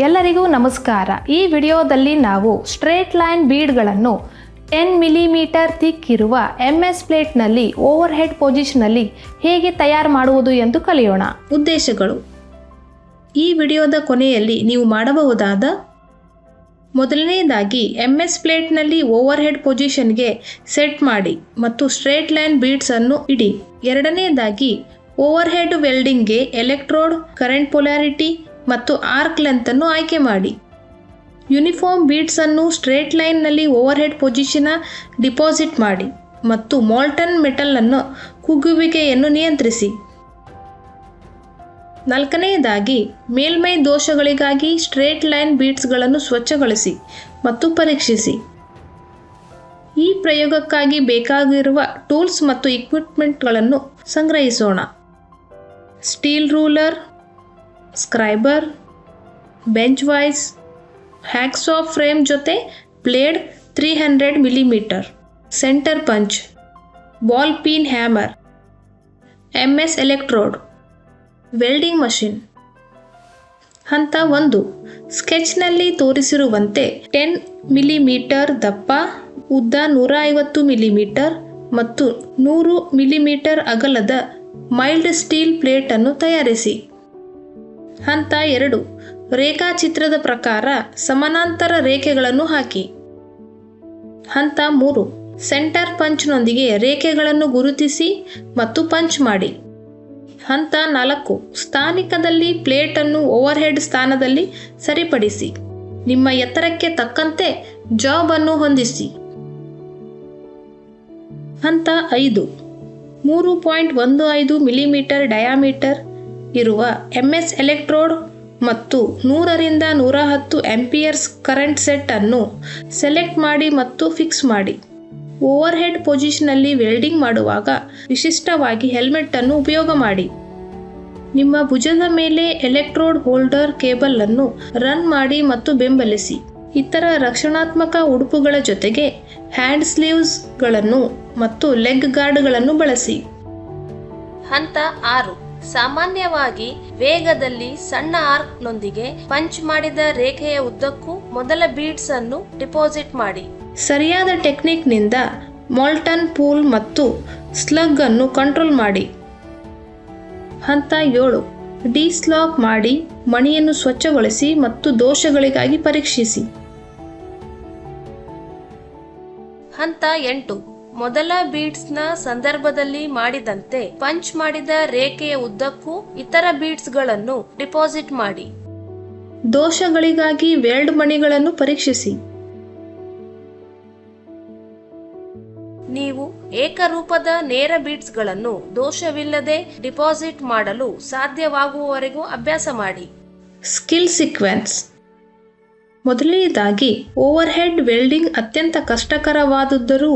ಎಲ್ಲರಿಗೂ ನಮಸ್ಕಾರ. ಈ ವಿಡಿಯೋದಲ್ಲಿ ನಾವು ಸ್ಟ್ರೇಟ್ ಲೈನ್ ಬೀಡ್ಗಳನ್ನು 10 ಮಿಲಿಮೀಟರ್ ಥಿಕ್ ಇರುವ MS ಪ್ಲೇಟ್ನಲ್ಲಿ ಓವರ್ ಹೆಡ್ ಪೊಸಿಷನ್ನಲ್ಲಿ ಹೇಗೆ ತಯಾರು ಮಾಡುವುದು ಎಂದು ಕಲಿಯೋಣ. ಉದ್ದೇಶಗಳು: ಈ ವಿಡಿಯೋದ ಕೊನೆಯಲ್ಲಿ ನೀವು ಮಾಡಬಹುದಾದ ಮೊದಲನೆಯದಾಗಿ MS ಪ್ಲೇಟ್ನಲ್ಲಿ ಓವರ್ ಹೆಡ್ ಪೊಸಿಷನ್ಗೆ ಸೆಟ್ ಮಾಡಿ ಮತ್ತು ಸ್ಟ್ರೇಟ್ ಲೈನ್ ಬೀಡ್ಸ್ ಅನ್ನು ಇಡಿ. ಎರಡನೆಯದಾಗಿ ಓವರ್ ಹೆಡ್ ವೆಲ್ಡಿಂಗ್ಗೆ ಎಲೆಕ್ಟ್ರೋಡ್, ಕರೆಂಟ್ ಪೊಲಾರಿಟಿ ಮತ್ತು ಆರ್ಕ್ ಲೆಂತ್ ಅನ್ನು ಆಯ್ಕೆ ಮಾಡಿ. ಯೂನಿಫಾರ್ಮ್ ಬೀಡ್ಸ್ ಅನ್ನು ಸ್ಟ್ರೇಟ್ ಲೈನ್ನಲ್ಲಿ ಓವರ್ ಹೆಡ್ ಪೊಸಿಷನ್ ಡಿಪಾಸಿಟ್ ಮಾಡಿ ಮತ್ತು ಮಾಲ್ಟನ್ ಮೆಟಲ್ ಅನ್ನು ಕುಗ್ಗುವಿಕೆಯನ್ನು ನಿಯಂತ್ರಿಸಿ. ನಾಲ್ಕನೆಯದಾಗಿ ಮೇಲ್ಮೈ ದೋಷಗಳಿಗಾಗಿ ಸ್ಟ್ರೇಟ್ ಲೈನ್ ಬೀಡ್ಸ್ಗಳನ್ನು ಸ್ವಚ್ಛಗೊಳಿಸಿ ಮತ್ತು ಪರೀಕ್ಷಿಸಿ. ಈ ಪ್ರಯೋಗಕ್ಕಾಗಿ ಬೇಕಾಗಿರುವ ಟೂಲ್ಸ್ ಮತ್ತು ಇಕ್ವಿಪ್ಮೆಂಟ್ಗಳನ್ನು ಸಂಗ್ರಹಿಸೋಣ. Steel ruler, scriber, bench vise, hacksaw frame ಜೊತೆ blade 300 millimetre, centre punch, ball peen hammer, MS electrode, welding machine. ಹಂತ 1. ಸ್ಕೆಚ್ನಲ್ಲಿ ತೋರಿಸಿರುವಂತೆ 10 ಮಿಲಿಮೀಟರ್ ದಪ್ಪ, ಉದ್ದ 150 ಮಿಲಿಮೀಟರ್ ಮತ್ತು 100 ಮಿಲಿಮೀಟರ್ ಅಗಲದ ಮೈಲ್ಡ್ ಸ್ಟೀಲ್ ಪ್ಲೇಟ್ ಅನ್ನು ತಯಾರಿಸಿ. ಹಂತ 2. ರೇಖಾಚಿತ್ರದ ಪ್ರಕಾರ ಸಮಾನಾಂತರ ರೇಖೆಗಳನ್ನು ಹಾಕಿ. ಹಂತ 3. ಸೆಂಟರ್ ಪಂಚ್ನೊಂದಿಗೆ ರೇಖೆಗಳನ್ನು ಗುರುತಿಸಿ ಮತ್ತು ಪಂಚ್ ಮಾಡಿ. ಹಂತ 4. ಸ್ಥಾನಿಕದಲ್ಲಿ ಪ್ಲೇಟ್ ಅನ್ನು ಓವರ್ ಹೆಡ್ ಸ್ಥಾನದಲ್ಲಿ ಸರಿಪಡಿಸಿ. ನಿಮ್ಮ ಎತ್ತರಕ್ಕೆ ತಕ್ಕಂತೆ ಜಾಬ್ ಅನ್ನು ಹೊಂದಿಸಿ. ಹಂತ 5. 3.15 ಮಿಲಿಮೀಟರ್ ಡಯಾಮೀಟರ್ ಇರುವ MS ಎಲೆಕ್ಟ್ರೋಡ್ ಮತ್ತು 100 ರಿಂದ 110 ಆಂಪಿಯರ್ಸ್ ಕರೆಂಟ್ ಸೆಟ್ ಅನ್ನು ಸೆಲೆಕ್ಟ್ ಮಾಡಿ ಮತ್ತು ಫಿಕ್ಸ್ ಮಾಡಿ. ಓವರ್ ಹೆಡ್ ಪೊಸಿಷನ್ನಲ್ಲಿ ವೆಲ್ಡಿಂಗ್ ಮಾಡುವಾಗ ವಿಶಿಷ್ಟವಾಗಿ ಹೆಲ್ಮೆಟ್ ಅನ್ನು ಉಪಯೋಗ ಮಾಡಿ. ನಿಮ್ಮ ಭುಜದ ಮೇಲೆ ಎಲೆಕ್ಟ್ರೋಡ್ ಹೋಲ್ಡರ್ ಕೇಬಲ್ ಅನ್ನು ರನ್ ಮಾಡಿ ಮತ್ತು ಬೆಂಬಲಿಸಿ. ಇತರ ರಕ್ಷಣಾತ್ಮಕ ಉಡುಪುಗಳ ಜೊತೆಗೆ ಹ್ಯಾಂಡ್ ಸ್ಲೀವ್ಸ್ಗಳನ್ನು ಮತ್ತು ಲೆಗ್ ಗಾರ್ಡ್ಗಳನ್ನು ಬಳಸಿ. ಹಂತ 6. ಸಾಮಾನ್ಯವಾಗಿ ವೇಗದಲ್ಲಿ ಸಣ್ಣ ಆರ್ಕ್ನೊಂದಿಗೆ ಪಂಚ್ ಮಾಡಿದ ರೇಖೆಯ ಉದ್ದಕ್ಕೂ ಮೊದಲ ಬೀಡ್ಸ್ ಅನ್ನು ಡಿಪಾಸಿಟ್ ಮಾಡಿ. ಸರಿಯಾದ ಟೆಕ್ನಿಕ್ನಿಂದ ಮಾಲ್ಟನ್ ಪೂಲ್ ಮತ್ತು ಸ್ಲಗ್ ಅನ್ನು ಕಂಟ್ರೋಲ್ ಮಾಡಿ. ಹಂತ 7. ಡಿಸ್ಲಾಕ್ ಮಾಡಿ ಮಣಿಯನ್ನು ಸ್ವಚ್ಛಗೊಳಿಸಿ ಮತ್ತು ದೋಷಗಳಿಗಾಗಿ ಪರೀಕ್ಷಿಸಿ. ಹಂತ 8. ಮೊದಲ ಬೀಡ್ಸ್ನ ಸಂದರ್ಭದಲ್ಲಿ ಮಾಡಿದಂತೆ ಪಂಚ್ ಮಾಡಿದ ರೇಖೆಯ ಉದ್ದಕ್ಕೂ ಇತರ ಬೀಡ್ಸ್ಗಳನ್ನು ಡಿಪಾಸಿಟ್ ಮಾಡಿ. ದೋಷಗಳಿಗಾಗಿ ವೆಲ್ಡ್ ಮಣಿಗಳನ್ನು ಪರೀಕ್ಷಿಸಿ. ನೀವು ಏಕರೂಪದ ನೇರ ಬೀಡ್ಸ್ಗಳನ್ನು ದೋಷವಿಲ್ಲದೆ ಡಿಪಾಸಿಟ್ ಮಾಡಲು ಸಾಧ್ಯವಾಗುವವರೆಗೂ ಅಭ್ಯಾಸ ಮಾಡಿ. ಸ್ಕಿಲ್ ಸೀಕ್ವೆನ್ಸ್: ಮೊದಲನೆಯದಾಗಿ ಓವರ್ ಹೆಡ್ ವೆಲ್ಡಿಂಗ್ ಅತ್ಯಂತ ಕಷ್ಟಕರವಾದುದರೂ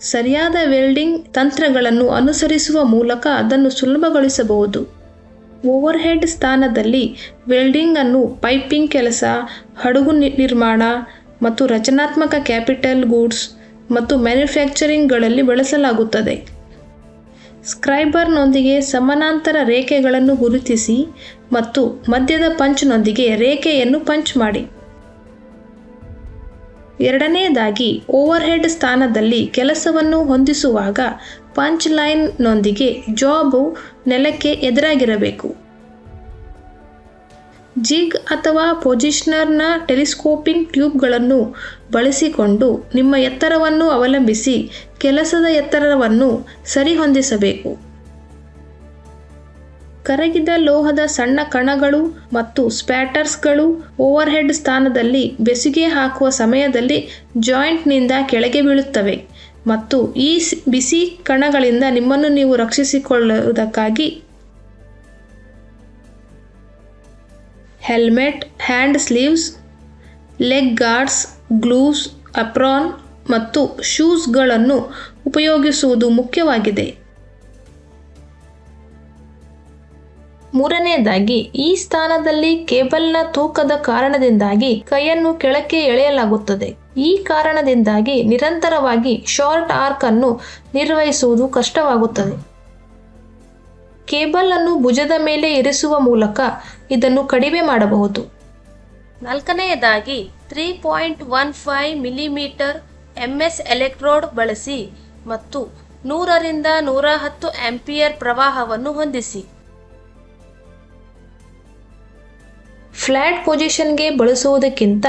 ಸರಿಯಾದ ವೆಲ್ಡಿಂಗ್ ತಂತ್ರಗಳನ್ನು ಅನುಸರಿಸುವ ಮೂಲಕ ಅದನ್ನು ಸುಲಭಗೊಳಿಸಬಹುದು. ಓವರ್ ಹೆಡ್ ಸ್ಥಾನದಲ್ಲಿ ವೆಲ್ಡಿಂಗ್ ಅನ್ನು ಪೈಪಿಂಗ್ ಕೆಲಸ, ಹಡಗು ನಿರ್ಮಾಣ ಮತ್ತು ರಚನಾತ್ಮಕ ಕ್ಯಾಪಿಟಲ್ ಗೂಡ್ಸ್ ಮತ್ತು ಮ್ಯಾನುಫ್ಯಾಕ್ಚರಿಂಗ್ಗಳಲ್ಲಿ ಬಳಸಲಾಗುತ್ತದೆ. ಸ್ಕ್ರೈಬರ್ನೊಂದಿಗೆ ಸಮಾನಾಂತರ ರೇಖೆಗಳನ್ನು ಗುರುತಿಸಿ ಮತ್ತು ಮಧ್ಯದ ಪಂಚ್ನೊಂದಿಗೆ ರೇಖೆಯನ್ನು ಪಂಚ್ ಮಾಡಿ. ಎರಡನೆಯದಾಗಿ ಓವರ್ ಹೆಡ್ ಸ್ಥಾನದಲ್ಲಿ ಕೆಲಸವನ್ನು ಹೊಂದಿಸುವಾಗ ಪಂಚ್ ಲೈನ್ನೊಂದಿಗೆ ಜಾಬು ನೆಲಕ್ಕೆ ಎದುರಾಗಿರಬೇಕು. ಜಿಗ್ ಅಥವಾ ಪೊಸಿಷನರ್ನ ಟೆಲಿಸ್ಕೋಪಿಂಗ್ ಟ್ಯೂಬ್ಗಳನ್ನು ಬಳಸಿಕೊಂಡು ನಿಮ್ಮ ಎತ್ತರವನ್ನು ಅವಲಂಬಿಸಿ ಕೆಲಸದ ಎತ್ತರವನ್ನು ಸರಿಹೊಂದಿಸಬೇಕು. ಕರಗಿದ ಲೋಹದ ಸಣ್ಣ ಕಣಗಳು ಮತ್ತು ಸ್ಪ್ಯಾಟರ್ಸ್ಗಳು ಓವರ್ ಹೆಡ್ ಸ್ಥಾನದಲ್ಲಿ ಬೆಸುಗೆ ಹಾಕುವ ಸಮಯದಲ್ಲಿ ಜಾಯಿಂಟ್ನಿಂದ ಕೆಳಗೆ ಬೀಳುತ್ತವೆ ಮತ್ತು ಈ ಬಿಸಿ ಕಣಗಳಿಂದ ನಿಮ್ಮನ್ನು ನೀವು ರಕ್ಷಿಸಿಕೊಳ್ಳುವುದಕ್ಕಾಗಿ helmet, hand sleeves, leg guards, gloves, apron ಮತ್ತು ಶೂಸ್ಗಳನ್ನು ಉಪಯೋಗಿಸುವುದು ಮುಖ್ಯವಾಗಿದೆ. ಮೂರನೆಯದಾಗಿ ಈ ಸ್ಥಾನದಲ್ಲಿ ಕೇಬಲ್ನ ತೂಕದ ಕಾರಣದಿಂದಾಗಿ ಕೈಯನ್ನು ಕೆಳಕ್ಕೆ ಎಳೆಯಲಾಗುತ್ತದೆ. ಈ ಕಾರಣದಿಂದಾಗಿ ನಿರಂತರವಾಗಿ ಶಾರ್ಟ್ ಆರ್ಕ್ ಅನ್ನು ನಿರ್ವಹಿಸುವುದು ಕಷ್ಟವಾಗುತ್ತದೆ. ಕೇಬಲ್ ಅನ್ನು ಭುಜದ ಮೇಲೆ ಇರಿಸುವ ಮೂಲಕ ಇದನ್ನು ಕಡಿಮೆ ಮಾಡಬಹುದು. ನಾಲ್ಕನೆಯದಾಗಿ 3.15 ಮಿಲಿಮೀಟರ್ MS ಎಲೆಕ್ಟ್ರೋಡ್ ಬಳಸಿ ಮತ್ತು 100 ರಿಂದ 110 ಆಂಪಿಯರ್ ಪ್ರವಾಹವನ್ನು ಹೊಂದಿಸಿ. ಫ್ಲಾಟ್ ಪೊಸಿಷನ್ಗೆ ಬಳಸುವುದಕ್ಕಿಂತ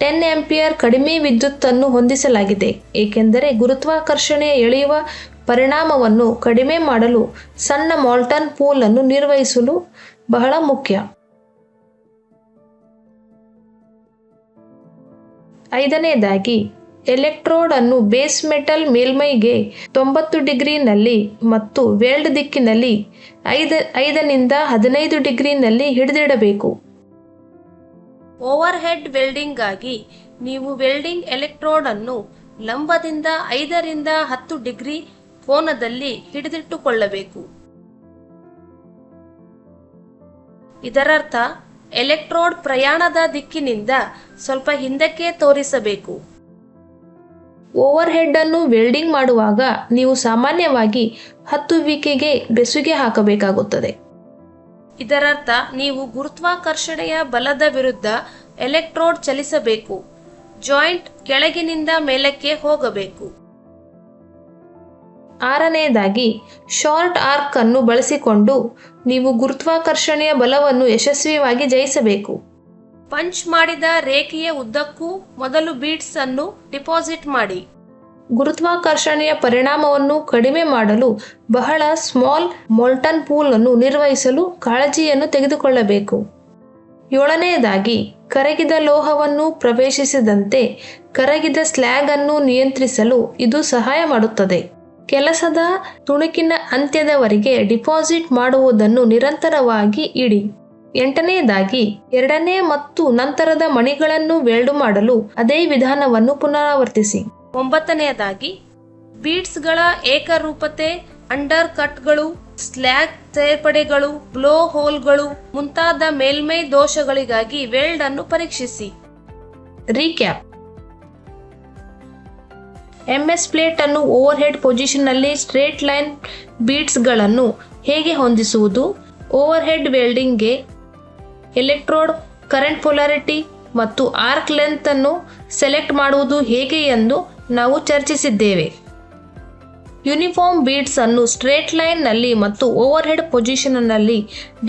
10 ಆಂಪಿಯರ್ ಕಡಿಮೆ ವಿದ್ಯುತ್ತನ್ನು ಹೊಂದಿಸಲಾಗಿದೆ, ಏಕೆಂದರೆ ಗುರುತ್ವಾಕರ್ಷಣೆಯ ಎಳೆಯುವ ಪರಿಣಾಮವನ್ನು ಕಡಿಮೆ ಮಾಡಲು ಸಣ್ಣ ಮಾಲ್ಟನ್ ಪೂಲ್ ಅನ್ನು ನಿರ್ವಹಿಸಲು ಬಹಳ ಮುಖ್ಯ. 5ನೇದಾಗಿ ಎಲೆಕ್ಟ್ರೋಡ್ ಅನ್ನು ಬೇಸ್ ಮೆಟಲ್ ಮೇಲ್ಮೈಗೆ 90 ಡಿಗ್ರಿನಲ್ಲಿ ಮತ್ತು ವೆಲ್ಡ್ ದಿಕ್ಕಿನಲ್ಲಿ 5 ನಿಂದ 15 ಡಿಗ್ರಿನಲ್ಲಿ ಹಿಡಿದಿಡಬೇಕು. ಓವರ್ ಹೆಡ್ ವೆಲ್ಡಿಂಗ್ ಗಾಗಿ ನೀವು ವೆಲ್ಡಿಂಗ್ ಎಲೆಕ್ಟ್ರೋಡ್ ಅನ್ನು ಲಂಬದಿಂದ 5 ರಿಂದ 10 ಡಿಗ್ರಿ ಕೋನದಲ್ಲಿ ಹಿಡಿದಿಟ್ಟುಕೊಳ್ಳಬೇಕು. ಇದರರ್ಥ ಎಲೆಕ್ಟ್ರೋಡ್ ಪ್ರಯಾಣದ ದಿಕ್ಕಿನಿಂದ ಸ್ವಲ್ಪ ಹಿಂದಕ್ಕೆ ತೋರಿಸಬೇಕು. ಓವರ್ ಹೆಡ್ ಅನ್ನು ವೆಲ್ಡಿಂಗ್ ಮಾಡುವಾಗ ನೀವು ಸಾಮಾನ್ಯವಾಗಿ ಹತ್ತುವಿಕೆಗೆ ಬೆಸುಗೆ ಹಾಕಬೇಕಾಗುತ್ತದೆ. ಇದರರ್ಥ ನೀವು ಗುರುತ್ವಾಕರ್ಷಣೆಯ ಬಲದ ವಿರುದ್ಧ ಎಲೆಕ್ಟ್ರೋಡ್ ಚಲಿಸಬೇಕು. ಜಾಯಿಂಟ್ ಕೆಳಗಿನಿಂದ ಮೇಲಕ್ಕೆ ಹೋಗಬೇಕು. 6ನೇದಾಗಿ ಶಾರ್ಟ್ ಆರ್ಕ್ ಅನ್ನು ಬಳಸಿಕೊಂಡು ನೀವು ಗುರುತ್ವಾಕರ್ಷಣೆಯ ಬಲವನ್ನು ಯಶಸ್ವಿಯಾಗಿ ಜಯಿಸಬೇಕು. ಪಂಚ್ ಮಾಡಿದ ರೇಖೆಯ ಉದ್ದಕ್ಕೂ ಮೊದಲು ಬೀಡ್ಸ್ ಅನ್ನು ಡಿಪಾಸಿಟ್ ಮಾಡಿ. ಗುರುತ್ವಾಕರ್ಷಣೆಯ ಪರಿಣಾಮವನ್ನು ಕಡಿಮೆ ಮಾಡಲು ಬಹಳ ಸ್ಮಾಲ್ ಮಾಲ್ಟನ್ ಪೂಲ್ ಅನ್ನು ನಿರ್ವಹಿಸಲು ಕಾಳಜಿಯನ್ನು ತೆಗೆದುಕೊಳ್ಳಬೇಕು. 7ನೇದಾಗಿ ಕರಗಿದ ಲೋಹವನ್ನು ಪ್ರವೇಶಿಸಿದಂತೆ ಕರಗಿದ ಸ್ಲ್ಯಾಗ್ ಅನ್ನು ನಿಯಂತ್ರಿಸಲು ಇದು ಸಹಾಯ ಮಾಡುತ್ತದೆ. ಕೆಲಸದ ತುಣುಕಿನ ಅಂತ್ಯದವರೆಗೆ ಡಿಪಾಸಿಟ್ ಮಾಡುವುದನ್ನು ನಿರಂತರವಾಗಿ ಇಡಿ. 8ನೇದಾಗಿ 2ನೇ ಮತ್ತು ನಂತರದ ಮಣಿಗಳನ್ನು ವೆಲ್ಡ್ ಮಾಡಲು ಅದೇ ವಿಧಾನವನ್ನು ಪುನರಾವರ್ತಿಸಿ. 9ನೇದಾಗಿ ಬೀಡ್ಸ್ಗಳ ಏಕರೂಪತೆ, ಅಂಡರ್ ಕಟ್ಗಳು, ಸ್ಲ್ಯಾಗ್ ಸೇರ್ಪಡೆಗಳು, ಬ್ಲೋ ಹೋಲ್ಗಳು ಮುಂತಾದ ಮೇಲ್ಮೈ ದೋಷಗಳಿಗಾಗಿ ವೆಲ್ಡ್ ಅನ್ನು ಪರೀಕ್ಷಿಸಿ. ರೀಕ್ಯಾಪ್: MS ಪ್ಲೇಟ್ ಅನ್ನು ಓವರ್ ಹೆಡ್ ಪೊಸಿಷನ್ ನಲ್ಲಿ ಸ್ಟ್ರೇಟ್ ಲೈನ್ ಬೀಡ್ಸ್ ಗಳನ್ನು ಹೇಗೆ ಹೊಂದಿಸುವುದು, ಓವರ್ ಹೆಡ್ ವೆಲ್ಡಿಂಗ್ಗೆ ಎಲೆಕ್ಟ್ರೋಡ್ ಕರೆಂಟ್ ಪೊಲಾರಿಟಿ ಮತ್ತು ಆರ್ಕ್ ಲೆಂತ್ ಅನ್ನು ಸೆಲೆಕ್ಟ್ ಮಾಡುವುದು ಹೇಗೆ ಎಂದು ನಾವು ಚರ್ಚಿಸಿದ್ದೇವೆ. ಯೂನಿಫಾರ್ಮ್ ಬೀಡ್ಸ್ ಅನ್ನು ಸ್ಟ್ರೇಟ್ ಲೈನ್ ನಲ್ಲಿ ಮತ್ತು ಓವರ್ ಹೆಡ್ ಪೊಸಿಷನ್ ನಲ್ಲಿ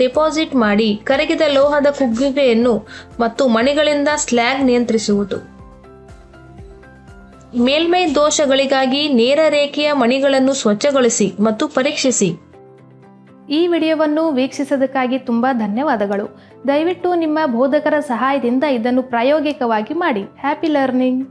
ಡಿಪಾಸಿಟ್ ಮಾಡಿ ಕರಗಿದ ಲೋಹದ ಕುಗ್ಗುವಿಕೆಯನ್ನು ಮತ್ತು ಮಣಿಗಳಿಂದ ಸ್ಲ್ಯಾಗ್ ನಿಯಂತ್ರಿಸುವುದು. ಮೇಲ್ಮೈ ದೋಷಗಳಿಗಾಗಿ ನೇರ ರೇಖೆಯ ಮಣಿಗಳನ್ನು ಸ್ವಚ್ಛಗೊಳಿಸಿ ಮತ್ತು ಪರೀಕ್ಷಿಸಿ. ಈ ವಿಡಿಯೋವನ್ನು ವೀಕ್ಷಿಸೋದಕ್ಕಾಗಿ ತುಂಬ ಧನ್ಯವಾದಗಳು. ದಯವಿಟ್ಟು ನಿಮ್ಮ ಬೋಧಕರ ಸಹಾಯದಿಂದ ಇದನ್ನು ಪ್ರಾಯೋಗಿಕವಾಗಿ ಮಾಡಿ. Happy learning.